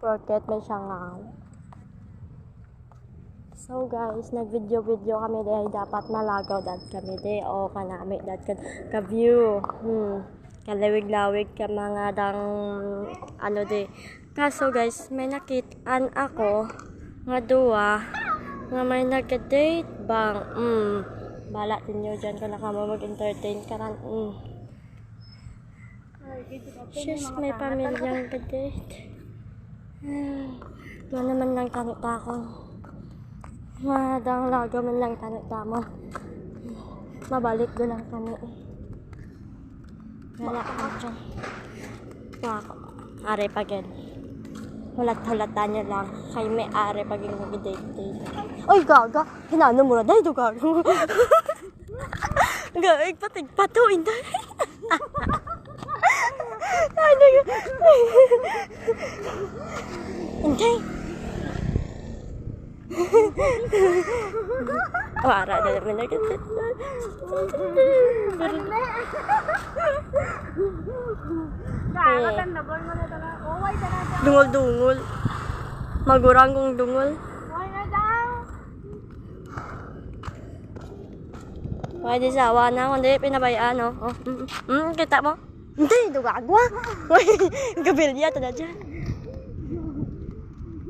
porket may syangaw. So guys, nag-video kami dahil dapat malagaw dad kami de o kanami dad ka view. Kalawig-lawig ka mga dang ano de. Kaso guys, may nakitaan ako nga duwa nga may nag-date bang. Bala ninyo dyan kung nakama mag-entertain ka ran. Just may pamilyang ka-date. Ano naman lang tanita ko. Madang laga man lang tanita mo. Mabalik doon lang kami. Wala ka dyan. Wako. Are pagin. Hulat-hulatan nyo lang. Kay may are pagin mag-date. Oy, gaga! Hinano mo na dahil do gaga. Gaig patig patuin dahil. Hindi. Wara na naman agad. Dungol-dungol. Magurang kong dungol. Pwede sawa na. Kundi pinabayaan, no? Kita mo? Hindi, dugagwa. Kabilya, tada dyan.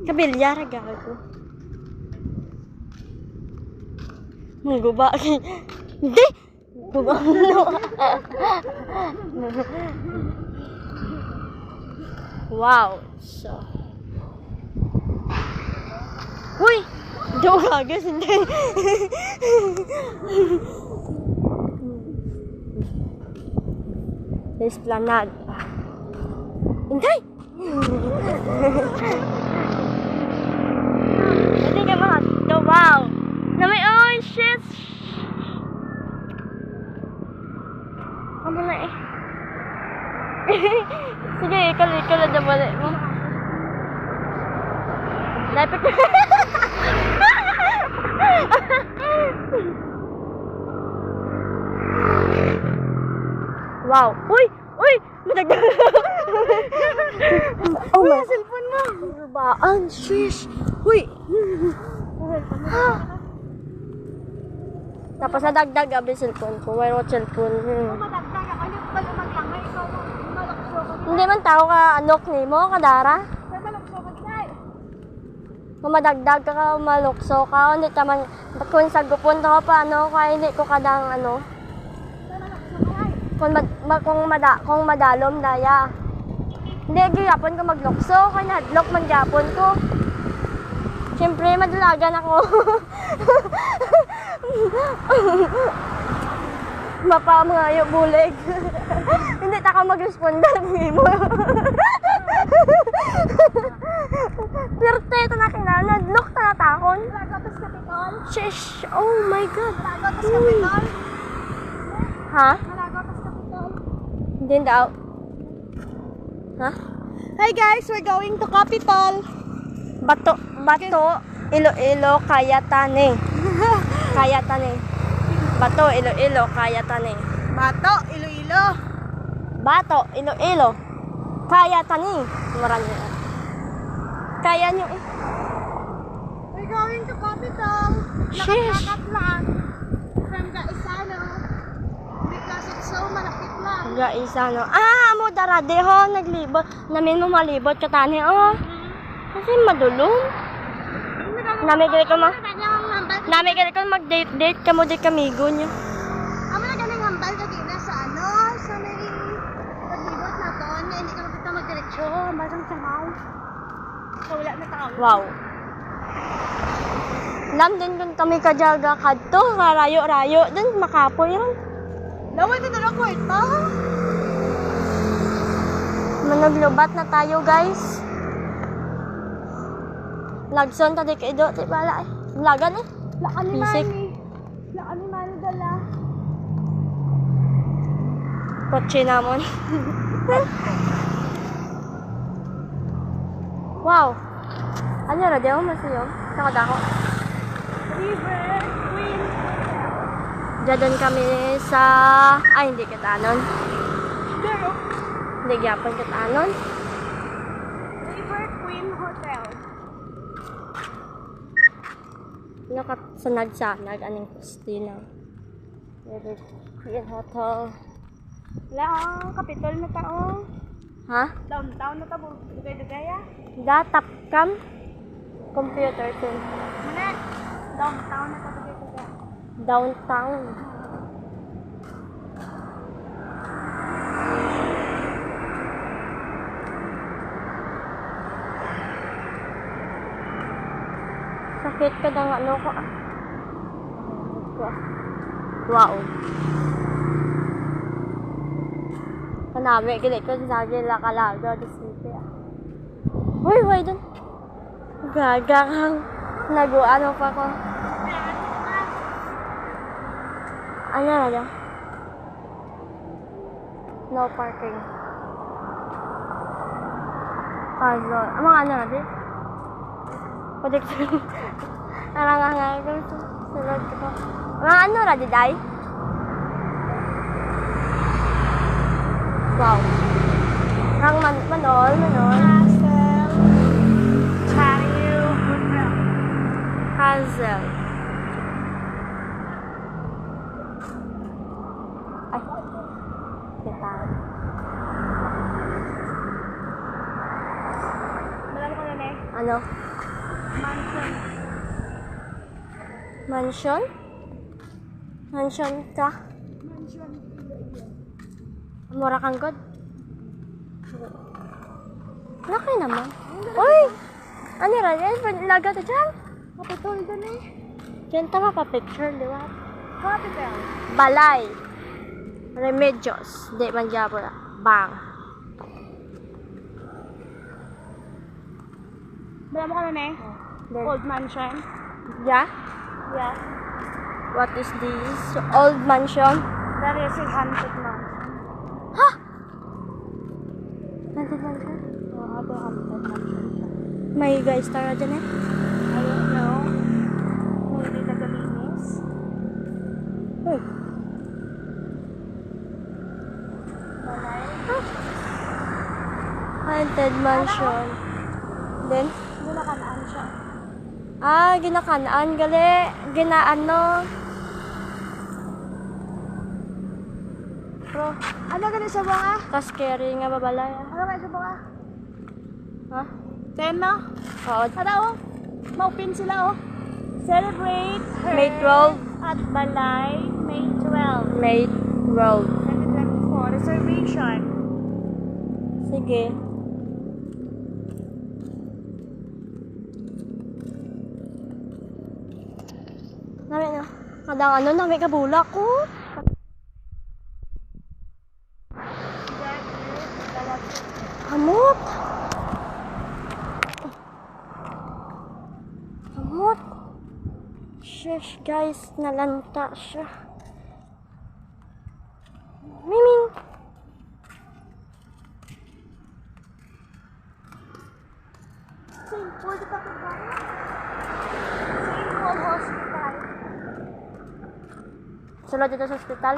Kabilya, ragago. Guba. Hindi! Guba mo. Wow. So. Huy! Dugagas, hindi. Esplanade. Hindi! Hindi ka mga to, wow! Na may oranges! Kamu na eh. Sige, ikaw na dabali mo. Lapit ko. Wow! Uy! Uy! Madagdag! Oh my cellphone mo! Baan? Shish! Uy! Tapos nadagdag abi cellphone ko. Mayroon cellphone. Madagdag ako. Yung pala maglangay. Ikaw malakso ka. Hindi man tao ka anok ni mo, kadara. Malakso ka dyan. Kung madagdag ka, malukso ka. Hindi ka man, kung sagupon ka pa, ano, kaya hindi ko kadang, ano. Kung madalom, daya. Hindi, giyapon ko maglukso. Kaya nahadlok man giyapon ko. Siyempre, madulagan ako. Mapa mga yung bulig. Hindi ta ka mag-responda mo. Perte ito na kinala. Look ta natakon. Lagotas Kapitol. Shish. Oh my God. Lagotas Kapitol. Ha? Lagotas Kapitol. Hindi daw. Ha? Hi guys, we're going to Capitol. Bato. Iloilo, Kayatane. Kayatane. Bato, Iloilo, Kayatane. Bato, Iloilo. Bato, Iloilo. Kayatane. Marami. Kaya nyo eh. We're going to Capitol. Sheesh. Nakakat lang. From Gaisano. Because it's so malapit lang. Guys, ano. Mo daradeho. Naglibot. Namin mo malibot ka tani. Kasi madulong. Namigil ko mag-date ka mo di kamigo nyo. Amo na ganang hambal kagina sa ano, sa may naglibot na doon, na hindi ka makita mag-diretsyo, hambal sa house. So wala na tao. Wow. Alam din kung kami kadyaga kadto, rayo-rayo, din makapoy rin. Lawan na lang kwarta. Managlubat na tayo guys. Lagson ta di kaido, di bala eh. Lagan eh. Laan ni Bisik. Manny. Laan ni Manny dala. Kotse namon. Wow. Ano ra daw masiyo? Nakadako. River Queen. Diyan kami sa hindi kita anon. Hindi gyapon kita anon. River Queen Hotel. Nakasanag-sanag aning Christina. River Queen Hotel. Wala ang Capitol na tao. Ha? Downtown na tao. Dugay-dugay ah. Datap kam? Computer film. Mana? Downtown na tao. Dugay-dugay. Downtown. Sakit ka ng ano ko. Wow. Kanami, gili ko sa lakalaga. Disney. Uy, why dun? Gaga kang nag-ano pa ko. Ano na dyan? No parking. Puzzle. Ang mga ano na din? Project. Parang nga sulod ko. Mga ano na di day? Wow. Parang manol. Castle. Chariu Hotel. Puzzle. Ay. Kita. Malam ko na eh. Ano? Mansion. Mansion? Mansion ka? Mansion. Mura kang god? Laki naman. Uy! Ano rin? Laga to dyan? Capitol doon eh. Diyan tama pa picture, di ba? Capital. Balay. Remedios. Di man dyan po. Bang. Malam ko na eh. Then, Old mansion. yeah? Yeah. What is this? Old mansion? There is a haunted mansion. Ha? Haunted mansion? Oo, ito haunted mansion siya. May guys tara dyan eh. I don't know. Kung hindi nagalinis. Uy. Malay. Haunted mansion. Then, Hindi nakanaan siya. ginakanaan gali. Ginaano. Bro, Ano ganun sa mga? ka-scary nga babalay. Ano ganun sa mga? Ha? Tema? Oo. Ano oh? Maupin sila oh. Celebrate her May 12. at Balay, May 12, May 12. 2024. Reservation. Sige. Nami na. Kadang ano, nami kabulak ko. Hamot. Hamot. Shush guys, nalanta siya. Miming. St. Paul the Capital. St. Paul Hospital. Sulod dito sa hospital.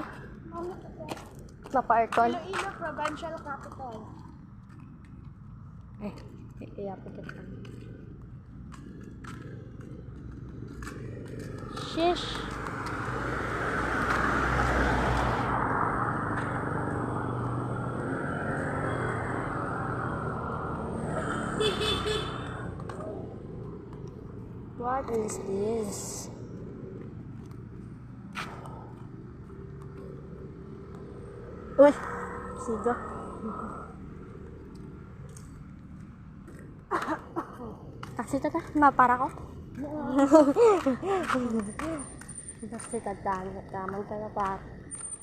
Mapa-aircon. Iloilo Provincial Capital. Eh, kaya po kita. Shish. What is this? Uy, siga. Taksi ta, mapara ko. Taksi ta, daman ka na pa.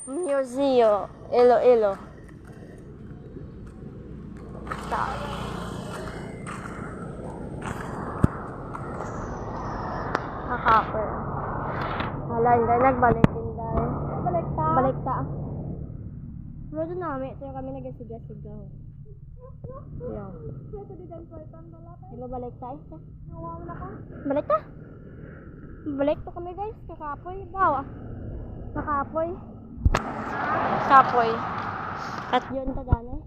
Museo, Iloilo. Stop. Kakaper. Hala, hindi. Nagbalikin dahil. Balik ta. Balik ta. Pero doon namin, ito yung kami nagasiga-sigaw. Yan. Ito din ang important pala. Di ba balik tayo? Nawawala ka? Balik ta. Balik to kami guys. Kakapoy. Bawa. Kakapoy. Kapoy. At yun ta gano'n.